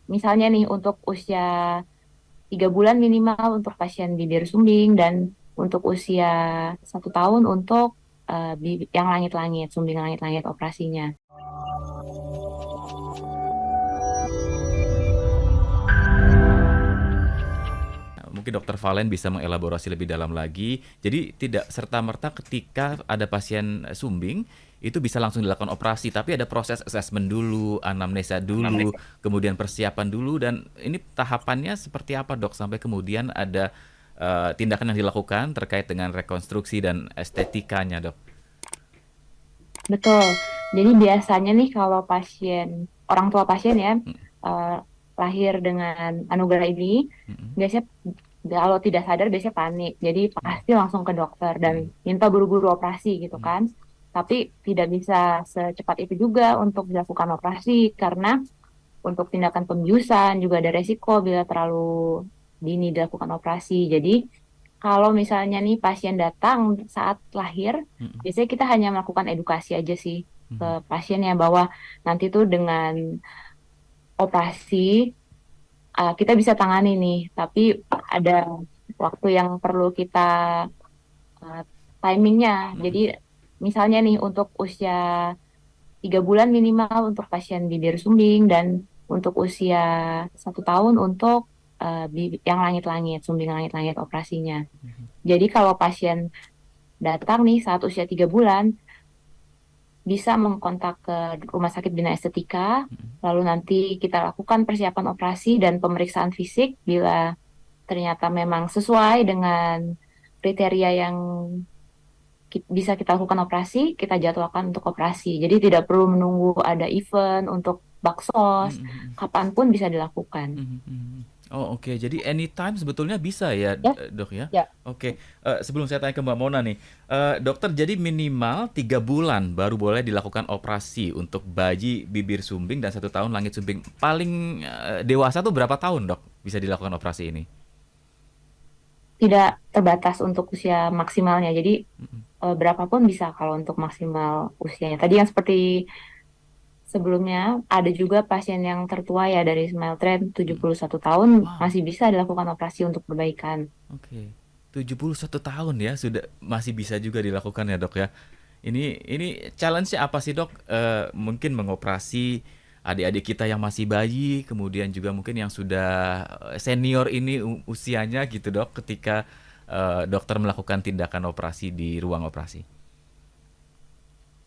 misalnya nih untuk usia 3 bulan minimal untuk pasien bibir sumbing dan untuk usia 1 tahun untuk yang langit-langit, sumbing langit-langit operasinya. Nah, mungkin Dokter Valen bisa mengelaborasi lebih dalam lagi. Jadi tidak serta-merta ketika ada pasien sumbing itu bisa langsung dilakukan operasi, tapi ada proses asesmen dulu, anamnesa dulu, kemudian persiapan dulu, dan ini tahapannya seperti apa dok sampai kemudian ada tindakan yang dilakukan terkait dengan rekonstruksi dan estetikanya dok. Betul. Jadi biasanya nih kalau orang tua pasien ya, eh, lahir dengan anugerah ini, Mm-mm. biasanya kalau tidak sadar biasanya panik. Jadi Mm-mm. pasti langsung ke dokter dan Mm-mm. minta buru-buru operasi gitu kan. Tapi tidak bisa secepat itu juga untuk dilakukan operasi karena untuk tindakan pembiusan juga ada resiko bila terlalu dini dilakukan operasi. Jadi kalau misalnya nih pasien datang saat lahir, Mm-mm. biasanya kita hanya melakukan edukasi aja sih ke Mm-mm. pasiennya bahwa nanti tuh dengan operasi kita bisa tangani nih, tapi ada waktu yang perlu kita uh, timingnya. Jadi Mm-mm. misalnya nih untuk usia 3 bulan minimal untuk pasien bibir sumbing dan untuk usia 1 tahun untuk yang langit-langit, sumbing langit-langit operasinya. Jadi kalau pasien datang nih saat usia 3 bulan, bisa mengkontak ke Rumah Sakit Bina Estetika, lalu nanti kita lakukan persiapan operasi dan pemeriksaan fisik bila ternyata memang sesuai dengan kriteria yang bisa kita lakukan operasi, kita jadwalkan untuk operasi. Jadi tidak perlu menunggu ada event untuk baksos, Mm-mm. kapanpun bisa dilakukan. Mhm, mhm. Oh, oke. Jadi anytime sebetulnya bisa ya, Ya, Dok ya? ya. Oke, sebelum saya tanya ke Mbak Mona nih, dokter jadi minimal 3 bulan baru boleh dilakukan operasi untuk bayi bibir sumbing dan 1 tahun langit sumbing. Paling, dewasa tuh berapa tahun, Dok, bisa dilakukan operasi ini? Tidak terbatas untuk usia maksimalnya. Jadi Mhm. berapapun bisa kalau untuk maksimal usianya. Tadi yang seperti sebelumnya ada juga pasien yang tertua ya dari Smile Trend Mhm. 71 tahun Wow, masih bisa dilakukan operasi untuk perbaikan. oke. 71 tahun ya, sudah masih bisa juga dilakukan ya, Dok, ya? Ini challenge-nya apa sih, Dok? Mungkin mengoperasi adik-adik kita yang masih bayi, kemudian juga mungkin yang sudah senior ini usianya gitu, Dok, ketika dokter melakukan tindakan operasi di ruang operasi.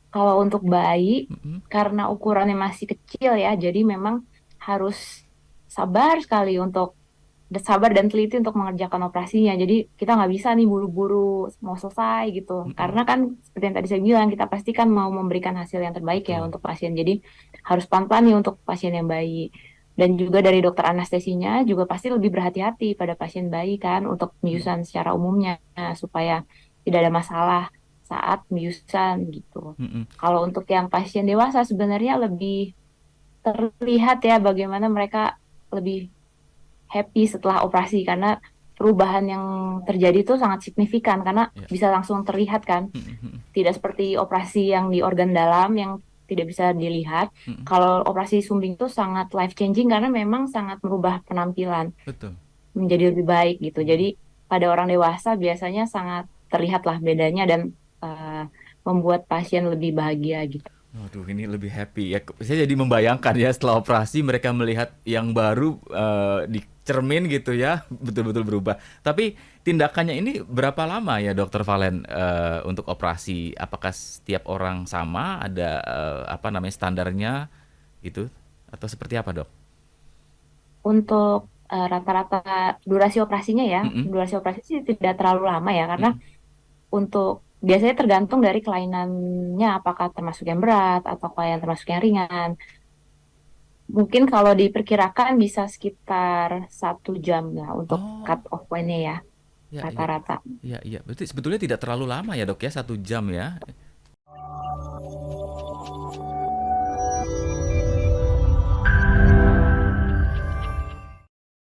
Kalau untuk bayi, Mhm. karena ukurannya masih kecil ya, jadi memang harus sabar sekali untuk sabar dan teliti untuk mengerjakan operasinya. Jadi kita nggak bisa nih buru-buru mau selesai gitu. Mhm. Karena kan seperti yang tadi saya bilang, kita pasti kan mau memberikan hasil yang terbaik ya Betul. untuk pasien. Jadi harus pelan-pelan nih untuk pasien yang bayi. Dan juga dari dokter anestesinya juga pasti lebih berhati-hati pada pasien bayi kan untuk Mhm. pembiusan secara umumnya supaya tidak ada masalah saat pembiusan gitu. Mhm. Kalau untuk yang pasien dewasa sebenarnya lebih terlihat ya bagaimana mereka lebih happy setelah operasi karena perubahan yang terjadi itu sangat signifikan karena Ya. bisa langsung terlihat kan. Mhm. Mhm. Tidak seperti operasi yang di organ dalam yang tidak bisa dilihat. Mhm. Kalau operasi sumbing itu sangat life changing karena memang sangat merubah penampilan Betul. menjadi lebih baik gitu. Jadi Mhm. pada orang dewasa biasanya sangat terlihat lah bedanya dan eh, membuat pasien lebih bahagia gitu. Waduh, ini lebih happy ya. Saya jadi membayangkan ya setelah operasi mereka melihat yang baru di cermin gitu ya, betul-betul berubah. Tapi tindakannya ini berapa lama ya, Dokter Valen, untuk operasi? Apakah setiap orang sama? Ada apa namanya standarnya gitu? Atau seperti apa, Dok? Untuk rata-rata durasi operasinya ya, Mm-mm. durasi operasi sih tidak terlalu lama ya karena Mm-mm. untuk biasanya tergantung dari kelainannya apakah termasuk yang berat atau yang termasuk yang ringan. Mungkin kalau diperkirakan bisa sekitar 1 jam ya untuk cut Oh, off point-nya ya ya, ya, rata-rata. ya, ya. Berarti sebetulnya tidak terlalu lama ya, Dok ya, 1 jam ya?